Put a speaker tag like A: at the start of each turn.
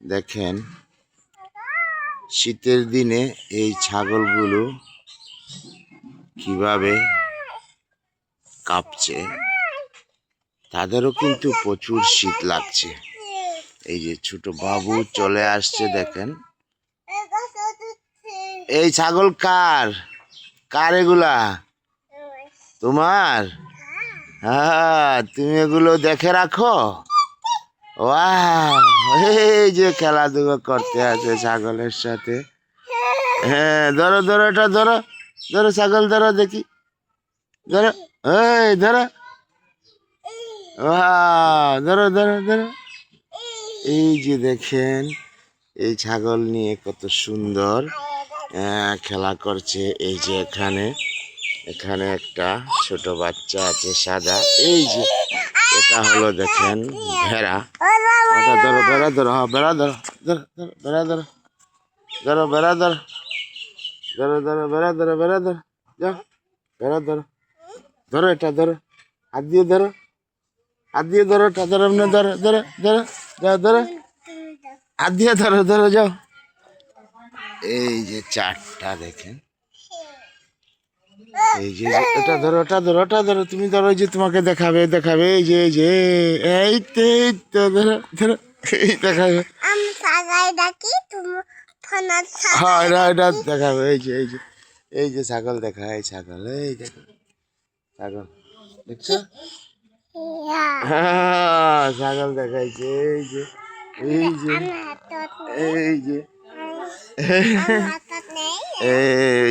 A: দেখেন শীতের দিনে এই ছাগলগুলো কিভাবে কাঁপছে, তাদেরও কিন্তু প্রচুর শীত লাগছে। এই যে ছোট বাবু চলে আসছে, দেখেন। এই ছাগল কার কার এগুলা? তোমার? হ্যাঁ, তুমি এগুলো দেখে রাখো। এই যে খেলাধুলা করতে আছে ছাগলের সাথে। হ্যাঁ, ধরো ধরো, এটা ধরো, ধরো ছাগল ধরো, দেখি ধরো, এই ধরো, ধরো ধরো ধরো। এই যে দেখেন এই ছাগল নিয়ে কত সুন্দর খেলা করছে। এই যে এখানে এখানে একটা ছোট বাচ্চা আছে সাদা। এই যে এটা হলো দেখেন ভেড়া। ওটা ধরো, বেড়া ধরো, হ্যাঁ বেড়া ধরো, ধরো ধরো, বেড়া ধরো, ধরো বেড়া ধরো, ধরো ধরো, বেড়া ধরো, বেড়া ধরো, যাও বেড়া ধরো, ধরো এটা ধরো, হাত দিয়ে ধরো, হাত দিয়ে ধরো, এটা ধরো, এমনি ধরো, ধরো ধরো, যাও ধরো, হাত দিয়ে ধরো, ধরো যাও। এই যে চারটা দেখেন। এই যে এটা ধরো, ওটা ধরো, ওটা ধরো, তুমি ধরো, যে তোমাকে দেখাবে দেখাবে। এই যে এই যে এই তো ধরো ধরো, এই দেখাবে। হ্যাঁ, এটা দেখাবে। এই যে এই যে এই যে ছাগল দেখা, এই ছাগল, এই দেখো ছাগল, দেখছো? হ্যাঁ, ছাগল দেখাইছে। এই যে এই যে এই যে এই